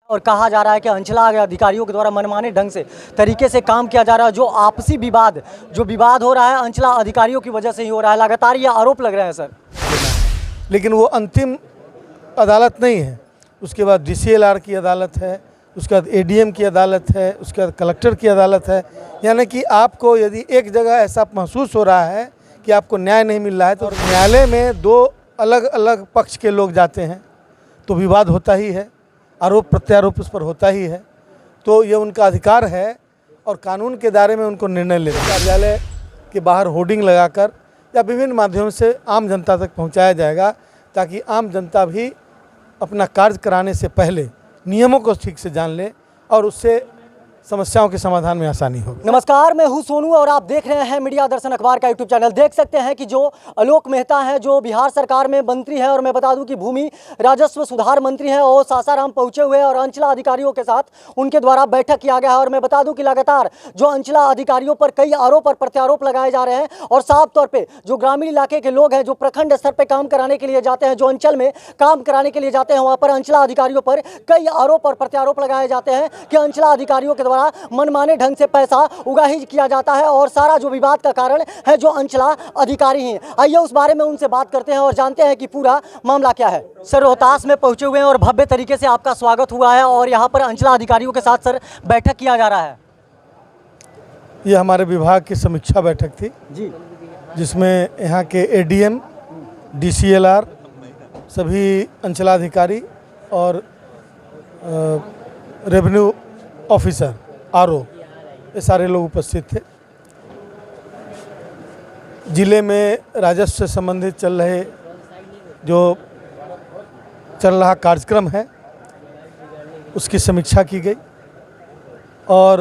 और कहा जा रहा है कि अंचला अधिकारियों के द्वारा मनमाने ढंग से तरीके से काम किया जा रहा है। जो आपसी विवाद हो रहा है अंचला अधिकारियों की वजह से ही हो रहा है। लगातार ये आरोप लग रहे हैं सर। लेकिन वो अंतिम अदालत नहीं है। उसके बाद DCLR की अदालत है, उसके बाद ADM की अदालत है, उसके बाद कलेक्टर की अदालत है। यानी कि आपको यदि एक जगह ऐसा महसूस हो रहा है कि आपको न्याय नहीं मिल रहा है तो न्यायालय में दो अलग अलग पक्ष के लोग जाते हैं तो विवाद होता ही है, आरोप प्रत्यारोप उस पर होता ही है। तो ये उनका अधिकार है और कानून के दायरे में उनको निर्णय लेना। कार्यालय के बाहर होर्डिंग लगाकर या विभिन्न माध्यमों से आम जनता तक पहुंचाया जाएगा ताकि आम जनता भी अपना कार्य कराने से पहले नियमों को ठीक से जान ले और उससे समस्याओं के समाधान में आसानी हो। नमस्कार, मैं हूं सोनू और आप देख रहे हैं मीडिया दर्शन अखबार का यूट्यूब चैनल। देख सकते हैं कि जो आलोक मेहता हैं जो बिहार सरकार में मंत्री हैं और मैं बता दूं कि भूमि राजस्व सुधार मंत्री हैं और सासाराम पहुंचे हुए हैं और अंचला अधिकारियों के साथ उनके द्वारा बैठक किया गया है। और मैं बता दूं कि लगातार जो अंचला अधिकारियों पर कई आरोप और प्रत्यारोप लगाए जा रहे हैं और साफ तौर पर जो ग्रामीण इलाके के लोग हैं जो प्रखंड स्तर पर काम कराने के लिए जाते हैं, जो अंचल में काम कराने के लिए जाते हैं, वहाँ पर अंचला अधिकारियों पर कई आरोप और प्रत्यारोप लगाए जाते हैं कि अंचला अधिकारियों के द्वारा मनमाने ढंग से पैसा उगाही किया जाता है और सारा जो विवाद का कारण है जो अंचला अधिकारी हैं। आइए उस बारे में उनसे बात करते हैं और जानते हैं कि पूरा मामला क्या है। सर, रोहतास में पहुंचे हुए हैं और भव्य तरीके से आपका स्वागत हुआ है और यहाँ पर अंचला अधिकारियों के साथ सर बैठक किया जा रहा है। ये हमारे विभाग की समीक्षा बैठक थी जी, जिसमें यहाँ के ADM, DCLR, सभी अंचलाधिकारी और रेवेन्यू ऑफिसर RO ये सारे लोग उपस्थित थे। जिले में राजस्व से संबंधित चल रहा कार्यक्रम है उसकी समीक्षा की गई और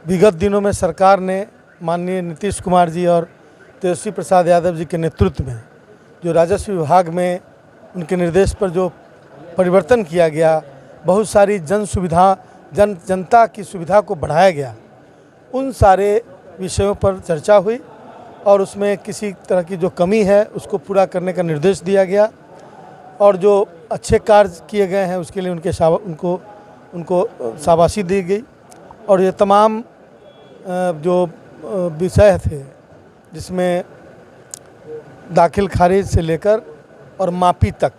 विगत दिनों में सरकार ने माननीय नीतीश कुमार जी और तेजस्वी प्रसाद यादव जी के नेतृत्व में जो राजस्व विभाग में उनके निर्देश पर जो परिवर्तन किया गया, बहुत सारी जनता की सुविधा को बढ़ाया गया, उन सारे विषयों पर चर्चा हुई और उसमें किसी तरह की जो कमी है उसको पूरा करने का निर्देश दिया गया और जो अच्छे कार्य किए गए हैं उसके लिए उनको शाबाशी दी गई। और ये तमाम जो विषय थे जिसमें दाखिल खारिज से लेकर और मापी तक,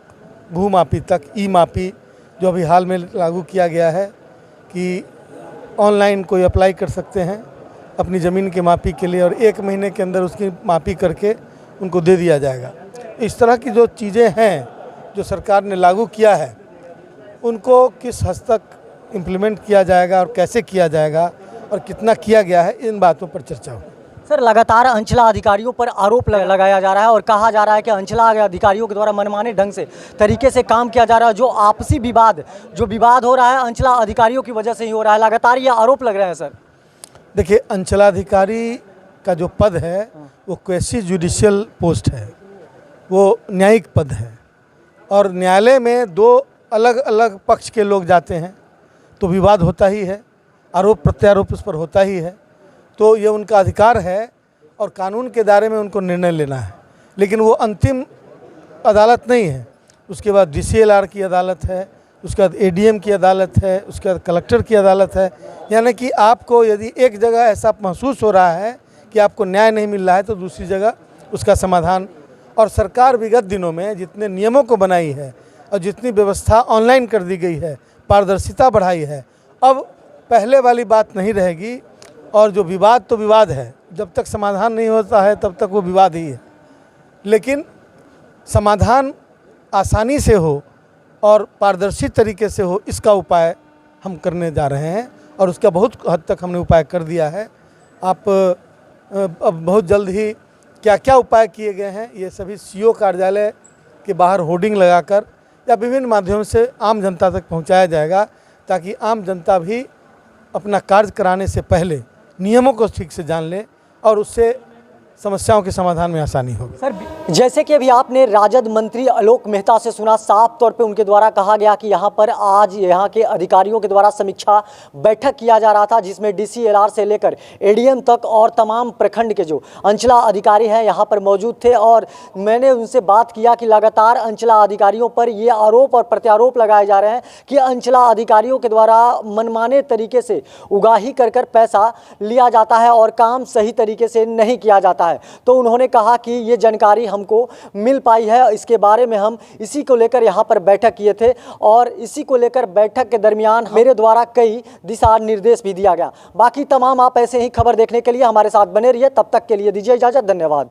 भूमापी तक, ई-मापी जो अभी हाल में लागू किया गया है कि ऑनलाइन कोई अप्लाई कर सकते हैं अपनी ज़मीन की मापी के लिए और 1 महीने के अंदर उसकी मापी करके उनको दे दिया जाएगा। इस तरह की जो चीज़ें हैं जो सरकार ने लागू किया है उनको किस हद तक इम्प्लीमेंट किया जाएगा और कैसे किया जाएगा और कितना किया गया है, इन बातों पर चर्चा हो। सर, लगातार अंचला अधिकारियों पर आरोप लगाया जा रहा है और कहा जा रहा है कि अंचला अधिकारियों के द्वारा मनमाने ढंग से तरीके से काम किया जा रहा है। जो आपसी विवाद हो रहा है अंचला अधिकारियों की वजह से ही हो रहा है। लगातार ये आरोप लग रहे हैं सर। देखिए, अंचलाधिकारी का जो पद है वो क्वेसी जुडिशियल पोस्ट है, वो न्यायिक पद है और न्यायालय में दो अलग अलग पक्ष के लोग जाते हैं तो विवाद होता ही है, आरोप प्रत्यारोप उस पर होता ही है। तो ये उनका अधिकार है और कानून के दायरे में उनको निर्णय लेना है। लेकिन वो अंतिम अदालत नहीं है। उसके बाद DCLR की अदालत है, उसके बाद ADM की अदालत है, उसके बाद कलेक्टर की अदालत है। यानी कि आपको यदि एक जगह ऐसा महसूस हो रहा है कि आपको न्याय नहीं मिल रहा है तो दूसरी जगह उसका समाधान। और सरकार विगत दिनों में जितने नियमों को बनाई है और जितनी व्यवस्था ऑनलाइन कर दी गई है, पारदर्शिता बढ़ाई है, अब पहले वाली बात नहीं रहेगी। और जो विवाद तो विवाद है, जब तक समाधान नहीं होता है तब तक वो विवाद ही है। लेकिन समाधान आसानी से हो और पारदर्शी तरीके से हो, इसका उपाय हम करने जा रहे हैं और उसका बहुत हद तक हमने उपाय कर दिया है। आप अब बहुत जल्द ही क्या क्या उपाय किए गए हैं ये सभी CO कार्यालय के बाहर होर्डिंग लगाकर या विभिन्न माध्यमों से आम जनता तक पहुंचाया जाएगा ताकि आम जनता भी अपना कार्य कराने से पहले नियमों को ठीक से जान ले और उससे समस्याओं के समाधान में आसानी होगी। सर, जैसे कि अभी आपने राजद मंत्री आलोक मेहता से सुना, साफ तौर पे उनके द्वारा कहा गया कि यहाँ पर आज यहाँ के अधिकारियों के द्वारा समीक्षा बैठक किया जा रहा था, जिसमें डीसीएलआर से लेकर एडीएम तक और तमाम प्रखंड के जो अंचला अधिकारी हैं यहाँ पर मौजूद थे। और मैंने उनसे बात किया कि लगातार अंचला अधिकारियों पर ये आरोप और प्रत्यारोप लगाए जा रहे हैं कि अंचला अधिकारियों के द्वारा मनमाने तरीके से उगाही कर पैसा लिया जाता है और काम सही तरीके से नहीं किया जाता है। तो उन्होंने कहा कि ये जानकारी हमको मिल पाई है, इसके बारे में हम इसी को लेकर यहाँ पर बैठक किए थे और इसी को लेकर बैठक के दरमियान मेरे द्वारा कई दिशा निर्देश भी दिया गया। बाकी तमाम आप ऐसे ही खबर देखने के लिए हमारे साथ बने रहिए। तब तक के लिए दीजिए इजाजत। धन्यवाद।